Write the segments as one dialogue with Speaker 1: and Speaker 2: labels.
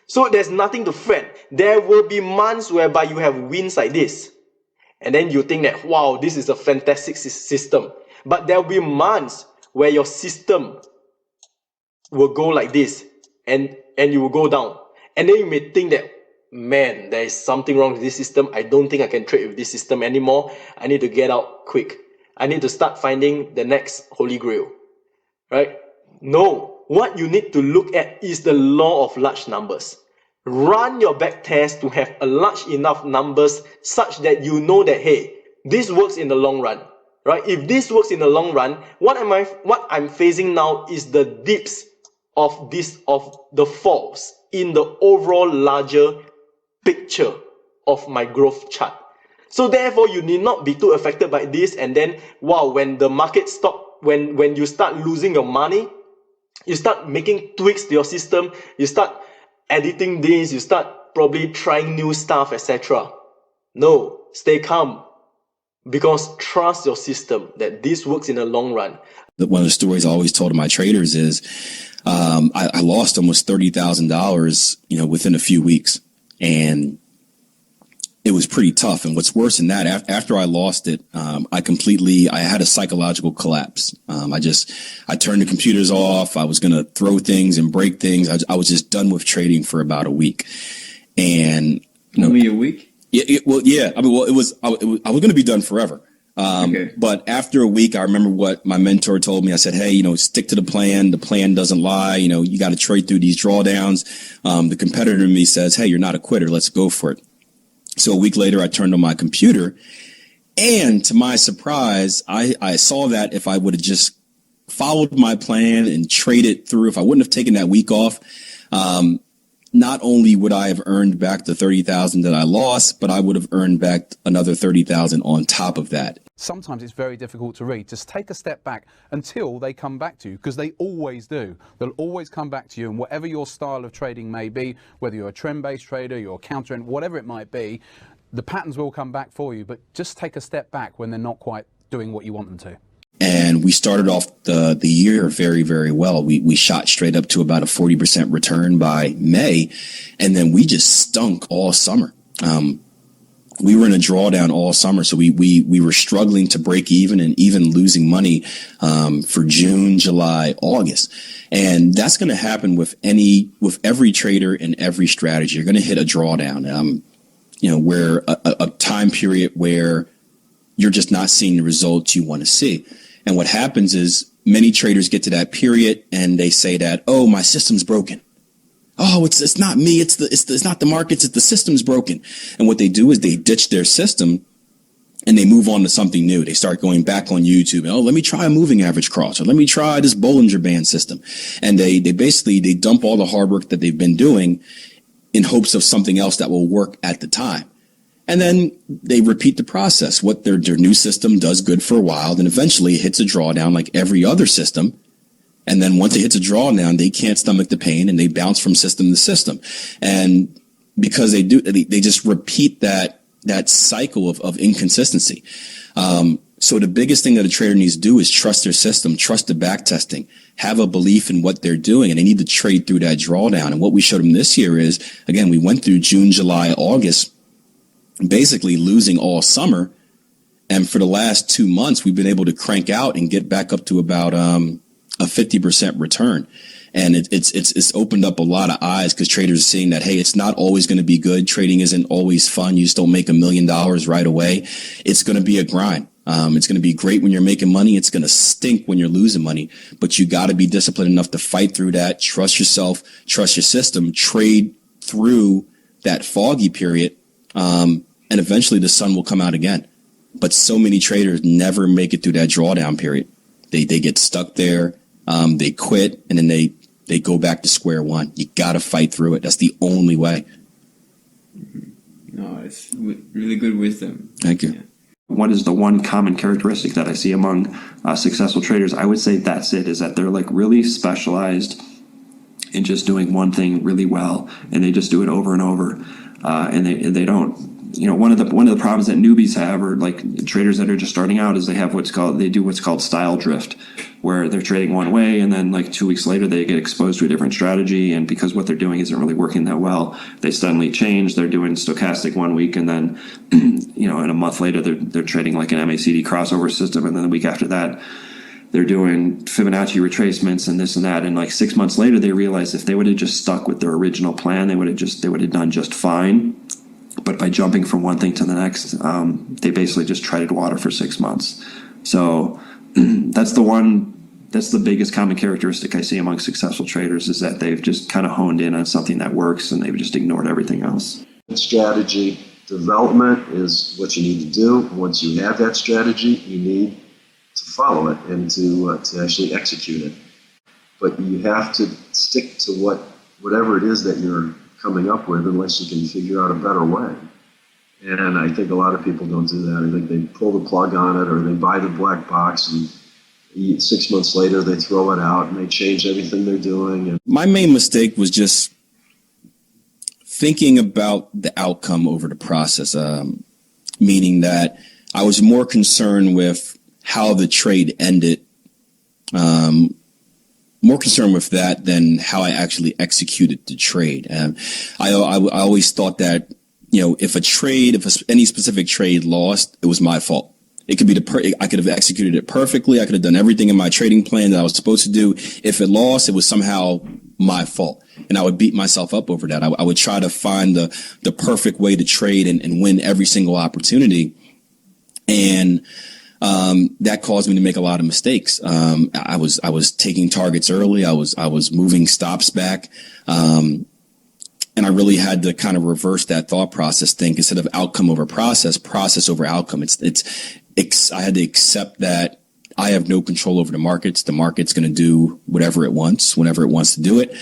Speaker 1: So there's nothing to fret. There will be months whereby you have wins like this. And then you think that, wow, this is a fantastic system. But there will be months where your system will go like this and you will go down. And then you may think that, man, there is something wrong with this system. I don't think I can trade with this system anymore. I need to get out quick. I need to start finding the next holy grail, right? No, what you need to look at is the law of large numbers. Run your back test to have a large enough numbers such that you know that, hey, this works in the long run, right? If this works in the long run, what I'm facing now is the dips of the falls in the overall larger picture of my growth chart. So therefore, you need not be too affected by this. And then, wow, when the market stop, when you start losing your money, you start making tweaks to your system, you start editing this, you start probably trying new stuff, etc. No, stay calm, because trust your system that this works in the long run.
Speaker 2: One of the stories I always told to my traders is I lost almost $30,000, within a few weeks, and it was pretty tough. And what's worse than that, after I lost it, I had a psychological collapse. I turned the computers off. I was going to throw things and break things. I was just done with trading for about a week. And
Speaker 3: only a week?
Speaker 2: Yeah. I was going to be done forever. Okay. But after a week, I remember what my mentor told me. I said, hey, stick to the plan. The plan doesn't lie. You got to trade through these drawdowns. The competitor in me says, hey, you're not a quitter. Let's go for it. So a week later, I turned on my computer, and to my surprise, I saw that if I would have just followed my plan and traded through, if I wouldn't have taken that week off, not only would I have earned back the $30,000 that I lost, but I would have earned back another $30,000 on top of that.
Speaker 4: Sometimes it's very difficult to read. Just take a step back until they come back to you, because they always do. They'll always come back to you, and whatever your style of trading may be, whether you're a trend-based trader, you're a counter trend, whatever it might be, the patterns will come back for you, but just take a step back when they're not quite doing what you want them to.
Speaker 2: And we started off the year very, very well. We shot straight up to about a 40% return by May, and then we just stunk all summer. We were in a drawdown all summer, so we were struggling to break even and even losing money for June, July, August. And that's going to happen with every trader and every strategy. You're going to hit a drawdown, where a time period where you're just not seeing the results you want to see. And what happens is many traders get to that period and they say that, oh, my system's broken. Oh, it's not me. It's not the markets. It's the system's broken. And what they do is they ditch their system and they move on to something new. They start going back on YouTube. And, let me try a moving average cross, or let me try this Bollinger Band system. And they dump all the hard work that they've been doing in hopes of something else that will work at the time. And then they repeat the process. What their new system does good for a while, then eventually it hits a drawdown like every other system. And then once it hits a drawdown, they can't stomach the pain and they bounce from system to system. And because they just repeat that cycle of inconsistency. So the biggest thing that a trader needs to do is trust their system, trust the back testing, have a belief in what they're doing, and they need to trade through that drawdown. And what we showed them this year is, again, we went through June, July, August, basically losing all summer. And for the last 2 months, we've been able to crank out and get back up to about a 50% return. And it's opened up a lot of eyes, because traders are seeing that, hey, it's not always going to be good. Trading isn't always fun. You just don't make $1 million right away. It's going to be a grind. It's going to be great when you're making money. It's going to stink when you're losing money, but you got to be disciplined enough to fight through that. Trust yourself, trust your system, trade through that foggy period. And eventually the sun will come out again. But so many traders never make it through that drawdown period. They get stuck there. They quit, and then they go back to square one. You got to fight through it. That's the only way.
Speaker 3: No, it's really good wisdom.
Speaker 2: Thank you.
Speaker 3: Yeah.
Speaker 5: What is the one common characteristic that I see among successful traders? I would say that's it, is that they're like really specialized in just doing one thing really well, and they just do it over and over, and they don't. One of the problems that newbies have, or like traders that are just starting out, is they do what's called style drift, where they're trading one way and then like 2 weeks later they get exposed to a different strategy, and because what they're doing isn't really working that well, they suddenly change. They're doing stochastic 1 week, and then in a month later they're trading like an MACD crossover system, and then the week after that they're doing Fibonacci retracements and this and that, and like 6 months later they realize if they would have just stuck with their original plan, they would have done just fine. But by jumping from one thing to the next, they basically just treaded water for 6 months. So that's the biggest common characteristic I see among successful traders, is that they've just kind of honed in on something that works and they've just ignored everything else.
Speaker 6: Strategy development is what you need to do. Once you have that strategy, you need to follow it and to actually execute it. But you have to stick to whatever it is that you're coming up with, unless you can figure out a better way. And I think a lot of people don't do that. I think they pull the plug on it, or they buy the black box, and 6 months later they throw it out and they change everything they're doing. And
Speaker 2: My main mistake was just thinking about the outcome over the process, meaning that I was more concerned with how the trade ended, more concerned with that than how I actually executed the trade. I always thought that, if any specific trade lost, it was my fault. It could be I could have executed it perfectly. I could have done everything in my trading plan that I was supposed to do. If it lost, it was somehow my fault. And I would beat myself up over that. I would try to find the perfect way to trade and win every single opportunity. And that caused me to make a lot of mistakes. I was taking targets early. I was moving stops back. And I really had to kind of reverse that thought process, think instead of outcome over process over outcome. I had to accept that I have no control over the markets. The market's going to do whatever it wants, whenever it wants to do it.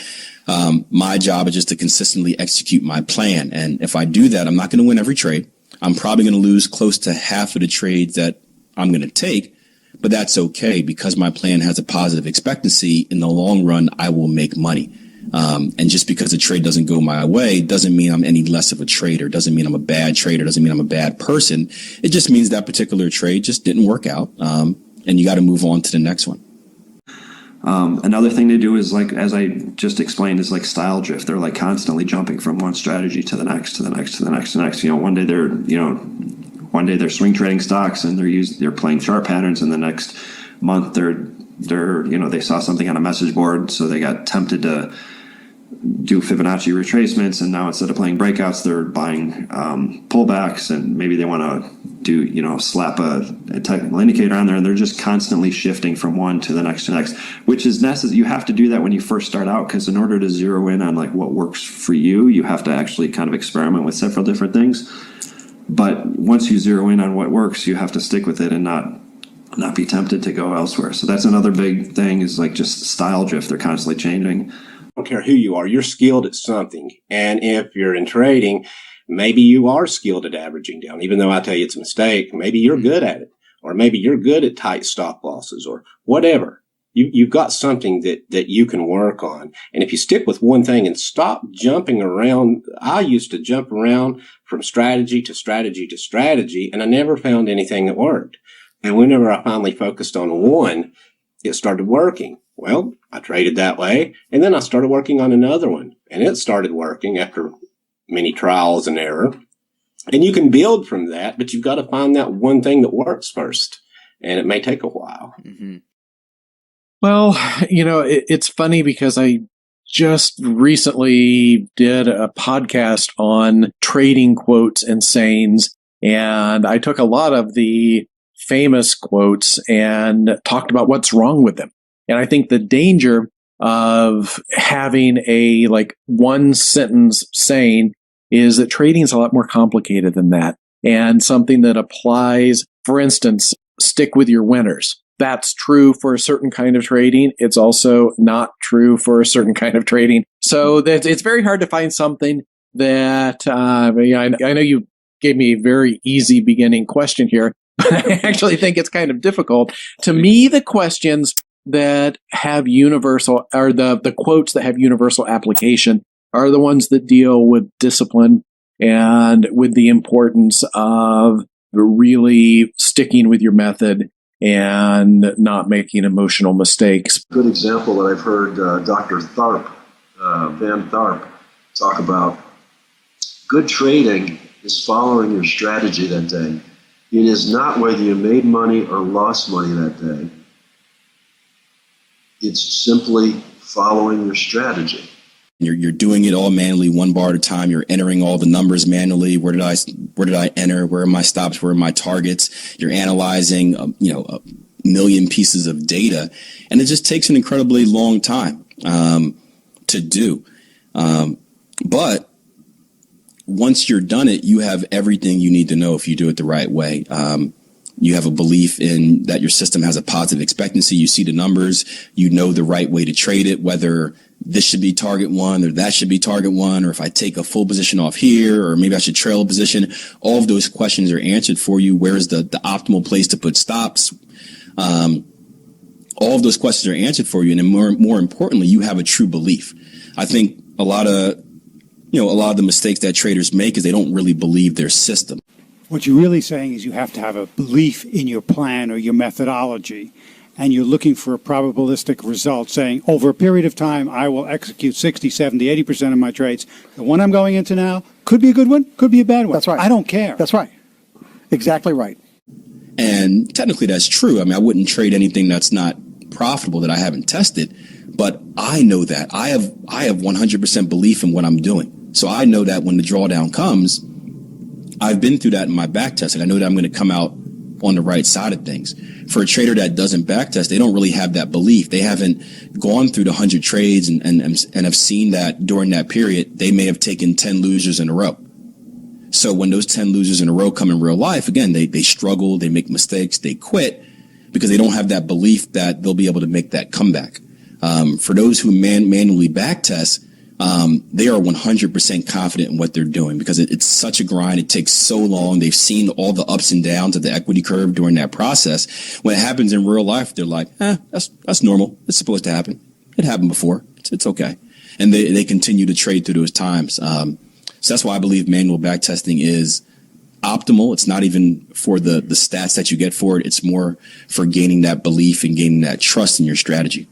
Speaker 2: My job is just to consistently execute my plan. And if I do that, I'm not going to win every trade. I'm probably going to lose close to half of the trades that I'm going to take, but that's okay because my plan has a positive expectancy. In the long run, I will make money. And just because a trade doesn't go my way doesn't mean I'm any less of a trader, doesn't mean I'm a bad trader, doesn't mean I'm a bad person. It just means that particular trade just didn't work out. And you got to move on to the next one.
Speaker 5: Another thing they do is, like, as I just explained, is like style drift. They're like constantly jumping from one strategy to the next, to the next, to the next, to the next. One day they're swing trading stocks and they're playing chart patterns, and the next month they saw something on a message board, so they got tempted to do Fibonacci retracements, and now instead of playing breakouts, they're buying pullbacks, and maybe they want to do slap a technical indicator on there, and they're just constantly shifting from one to the next, which is necessary. You have to do that when you first start out, because in order to zero in on like what works for you, you have to actually kind of experiment with several different things. But once you zero in on what works, you have to stick with it and not be tempted to go elsewhere. So that's another big thing, is like just style drift. They're constantly changing.
Speaker 7: I don't care who you are, you're skilled at something. And if you're in trading, maybe you are skilled at averaging down, even though I tell you it's a mistake. Maybe you're good at it, or maybe you're good at tight stop losses, or whatever. You've got something that you can work on. And if you stick with one thing and stop jumping around, I used to jump around from strategy to strategy to strategy, and I never found anything that worked. And whenever I finally focused on one, it started working. Well, I traded that way, and then I started working on another one, and it started working after many trials and error. And you can build from that, but you've got to find that one thing that works first, and it may take a while.
Speaker 8: Mm-hmm. Well, it's funny because I just recently did a podcast on trading quotes and sayings, and I took a lot of the famous quotes and talked about what's wrong with them. And I think the danger of having a one sentence saying is that trading is a lot more complicated than that. And something that applies, for instance, stick with your winners. That's true for a certain kind of trading. It's also not true for a certain kind of trading. So it's very hard to find something that, I know you gave me a very easy beginning question here, but I actually think it's kind of difficult. To me, the questions that have universal, or the quotes that have universal application, are the ones that deal with discipline and with the importance of really sticking with your method and not making emotional mistakes.
Speaker 6: Good example that I've heard Dr. Tharp, Van Tharp, talk about. Good trading is following your strategy that day. It is not whether you made money or lost money that day. It's simply following your strategy.
Speaker 2: You're doing it all manually, one bar at a time. You're entering all the numbers manually. Where did I enter? Where are my stops? Where are my targets? You're analyzing, a million pieces of data, and it just takes an incredibly long time to do. But once you're done it, you have everything you need to know if you do it the right way. You have a belief in that your system has a positive expectancy. You see the numbers, you know the right way to trade it, whether this should be target one or that should be target one, or if I take a full position off here, or maybe I should trail a position. All of those questions are answered for you. Where's the optimal place to put stops? All of those questions are answered for you. And then more importantly, you have a true belief. I think a lot of the mistakes that traders make is they don't really believe their system.
Speaker 9: What you're really saying is you have to have a belief in your plan or your methodology, and you're looking for a probabilistic result, saying over a period of time, I will execute 60, 70, 80% of my trades. The one I'm going into now could be a good one, could be a bad one.
Speaker 10: That's right.
Speaker 9: I don't care.
Speaker 10: That's right. Exactly right.
Speaker 2: And technically that's true. I mean, I wouldn't trade anything that's not profitable that I haven't tested, but I know that. I have 100% belief in what I'm doing. So I know that when the drawdown comes, I've been through that in my back test, and I know that I'm going to come out on the right side of things. For a trader that doesn't back test, they don't really have that belief. They haven't gone through the 100 trades and have seen that during that period, they may have taken 10 losers in a row. So when those 10 losers in a row come in real life, again, they struggle, they make mistakes, they quit because they don't have that belief that they'll be able to make that comeback. For those who manually back test, they are 100% confident in what they're doing because it's such a grind. It takes so long. They've seen all the ups and downs of the equity curve during that process. When it happens in real life, they're like, that's normal. It's supposed to happen. It happened before. It's okay. And they continue to trade through those times. So that's why I believe manual back testing is optimal. It's not even for the stats that you get for it. It's more for gaining that belief and gaining that trust in your strategy.